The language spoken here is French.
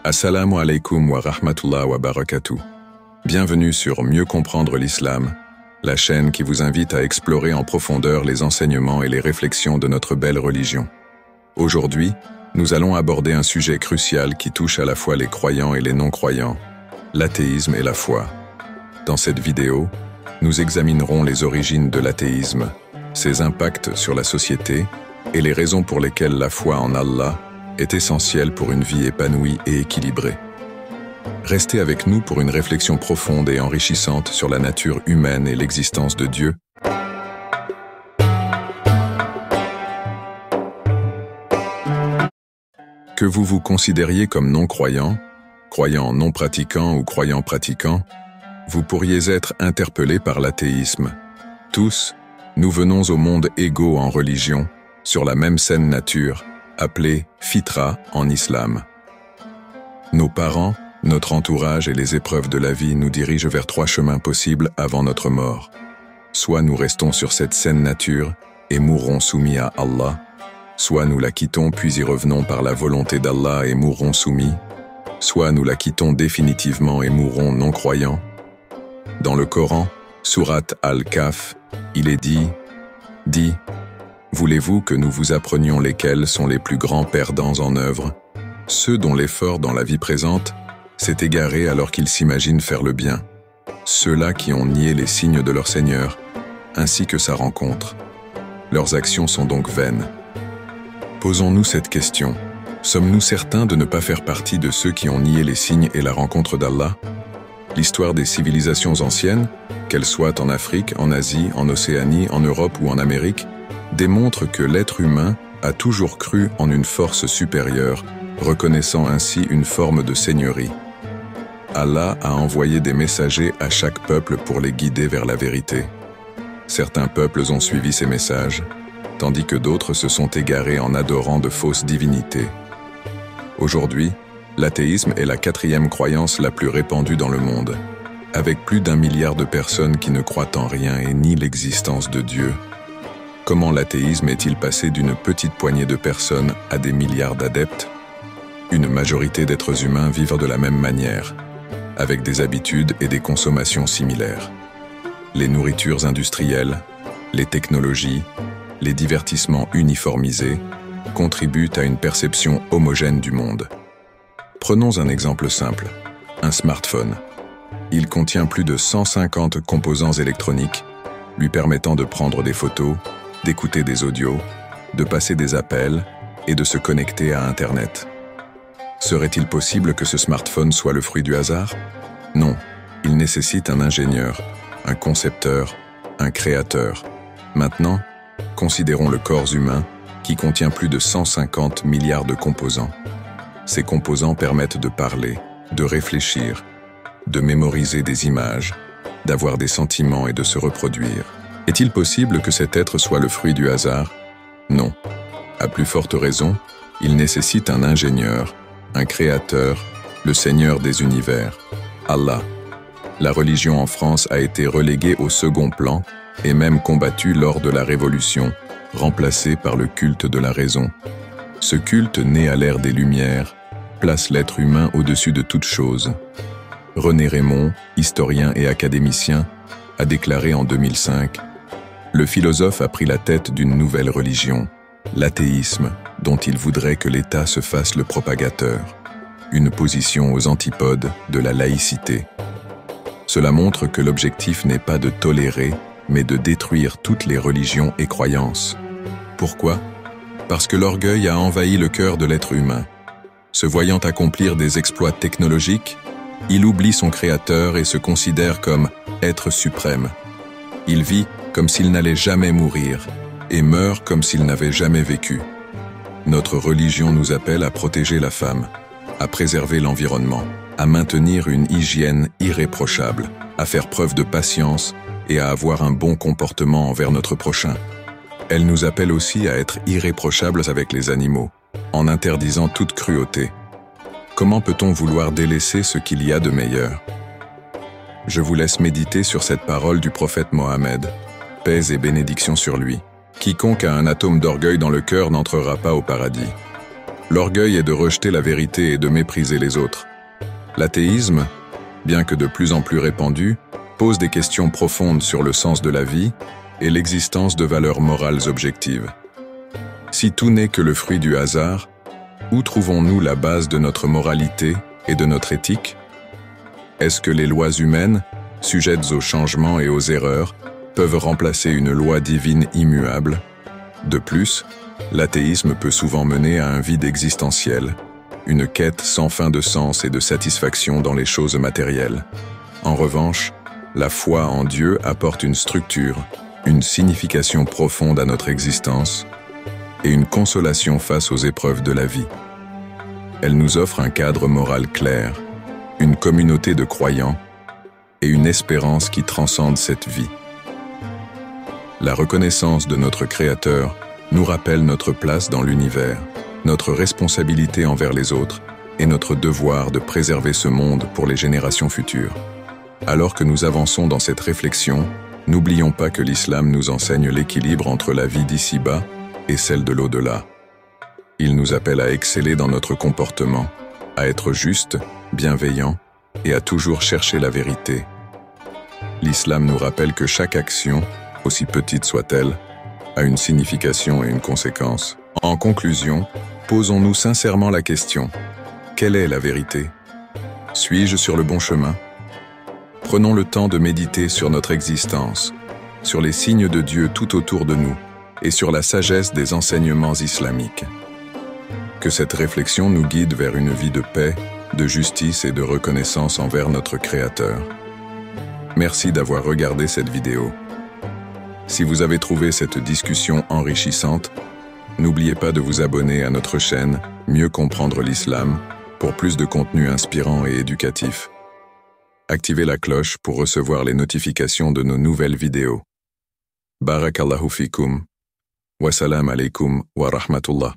Assalamu alaikum wa rahmatullah wa barakatuh. Bienvenue sur Mieux comprendre l'islam, la chaîne qui vous invite à explorer en profondeur les enseignements et les réflexions de notre belle religion. Aujourd'hui, nous allons aborder un sujet crucial qui touche à la fois les croyants et les non-croyants, l'athéisme et la foi. Dans cette vidéo, nous examinerons les origines de l'athéisme, ses impacts sur la société et les raisons pour lesquelles la foi en Allah est essentielle pour une vie épanouie et équilibrée. Restez avec nous pour une réflexion profonde et enrichissante sur la nature humaine et l'existence de Dieu. Que vous vous considériez comme non-croyant, croyant non pratiquant ou croyant pratiquant, vous pourriez être interpellé par l'athéisme. Tous, nous venons au monde égaux en religion, sur la même saine nature, appelée fitra en islam. Nos parents, notre entourage et les épreuves de la vie nous dirigent vers 3 chemins possibles avant notre mort. Soit nous restons sur cette saine nature et mourrons soumis à Allah, soit nous la quittons puis y revenons par la volonté d'Allah et mourrons soumis, soit nous la quittons définitivement et mourrons non-croyants. Dans le Coran, sourate Al-Kahf, il est dit « Dis, voulez-vous que nous vous apprenions lesquels sont les plus grands perdants en œuvre, ceux dont l'effort dans la vie présente s'est égaré alors qu'ils s'imaginent faire le bien, ceux-là qui ont nié les signes de leur Seigneur, ainsi que sa rencontre. Leurs actions sont donc vaines. » Posons-nous cette question. Sommes-nous certains de ne pas faire partie de ceux qui ont nié les signes et la rencontre d'Allah? L'histoire des civilisations anciennes, qu'elles soient en Afrique, en Asie, en Océanie, en Europe ou en Amérique, démontre que l'être humain a toujours cru en une force supérieure, reconnaissant ainsi une forme de seigneurie. Allah a envoyé des messagers à chaque peuple pour les guider vers la vérité. Certains peuples ont suivi ces messages, tandis que d'autres se sont égarés en adorant de fausses divinités. Aujourd'hui, l'athéisme est la 4e croyance la plus répandue dans le monde, avec plus d'1 milliard de personnes qui ne croient en rien et nient l'existence de Dieu. Comment l'athéisme est-il passé d'une petite poignée de personnes à des milliards d'adeptes? Une majorité d'êtres humains vivent de la même manière, avec des habitudes et des consommations similaires. Les nourritures industrielles, les technologies, les divertissements uniformisés contribuent à une perception homogène du monde. Prenons un exemple simple, un smartphone. Il contient plus de 150 composants électroniques, lui permettant de prendre des photos, d'écouter des audios, de passer des appels et de se connecter à Internet. Serait-il possible que ce smartphone soit le fruit du hasard? Non, il nécessite un ingénieur, un concepteur, un créateur. Maintenant, considérons le corps humain qui contient plus de 150 milliards de composants. Ces composants permettent de parler, de réfléchir, de mémoriser des images, d'avoir des sentiments et de se reproduire. Est-il possible que cet être soit le fruit du hasard? Non. À plus forte raison, il nécessite un ingénieur, un créateur, le Seigneur des univers, Allah. La religion en France a été reléguée au second plan et même combattue lors de la Révolution, remplacée par le culte de la raison. Ce culte, né à l'ère des Lumières, place l'être humain au-dessus de toute chose. René Raymond, historien et académicien, a déclaré en 2005 « Le philosophe a pris la tête d'une nouvelle religion, l'athéisme, dont il voudrait que l'État se fasse le propagateur, une position aux antipodes de la laïcité. » Cela montre que l'objectif n'est pas de tolérer, mais de détruire toutes les religions et croyances. Pourquoi? Parce que l'orgueil a envahi le cœur de l'être humain. Se voyant accomplir des exploits technologiques, il oublie son créateur et se considère comme être suprême. Il vit comme s'il n'allait jamais mourir et meurt comme s'il n'avait jamais vécu. Notre religion nous appelle à protéger la femme, à préserver l'environnement, à maintenir une hygiène irréprochable, à faire preuve de patience et à avoir un bon comportement envers notre prochain. Elle nous appelle aussi à être irréprochables avec les animaux, en interdisant toute cruauté. Comment peut-on vouloir délaisser ce qu'il y a de meilleur? Je vous laisse méditer sur cette parole du prophète Mohammed, paix et bénédiction sur lui. Quiconque a un atome d'orgueil dans le cœur n'entrera pas au paradis. L'orgueil est de rejeter la vérité et de mépriser les autres. L'athéisme, bien que de plus en plus répandu, pose des questions profondes sur le sens de la vie et l'existence de valeurs morales objectives. Si tout n'est que le fruit du hasard, où trouvons-nous la base de notre moralité et de notre éthique? Est-ce que les lois humaines, sujettes aux changements et aux erreurs, peuvent remplacer une loi divine immuable? De plus, l'athéisme peut souvent mener à un vide existentiel, une quête sans fin de sens et de satisfaction dans les choses matérielles. En revanche, la foi en Dieu apporte une structure, une signification profonde à notre existence et une consolation face aux épreuves de la vie. Elle nous offre un cadre moral clair, une communauté de croyants et une espérance qui transcende cette vie. La reconnaissance de notre Créateur nous rappelle notre place dans l'univers, notre responsabilité envers les autres et notre devoir de préserver ce monde pour les générations futures. Alors que nous avançons dans cette réflexion, n'oublions pas que l'islam nous enseigne l'équilibre entre la vie d'ici-bas et celle de l'au-delà. Il nous appelle à exceller dans notre comportement, à être juste, bienveillant et à toujours chercher la vérité. L'islam nous rappelle que chaque action, aussi petite soit-elle, a une signification et une conséquence. En conclusion, posons-nous sincèrement la question: quelle est la vérité? Suis-je sur le bon chemin? Prenons le temps de méditer sur notre existence, sur les signes de Dieu tout autour de nous et sur la sagesse des enseignements islamiques. Que cette réflexion nous guide vers une vie de paix, de justice et de reconnaissance envers notre Créateur. Merci d'avoir regardé cette vidéo. Si vous avez trouvé cette discussion enrichissante, n'oubliez pas de vous abonner à notre chaîne Mieux comprendre l'islam pour plus de contenu inspirant et éducatif. Activez la cloche pour recevoir les notifications de nos nouvelles vidéos. Barakallahu fikum. Wassalam alaikum wa rahmatullah.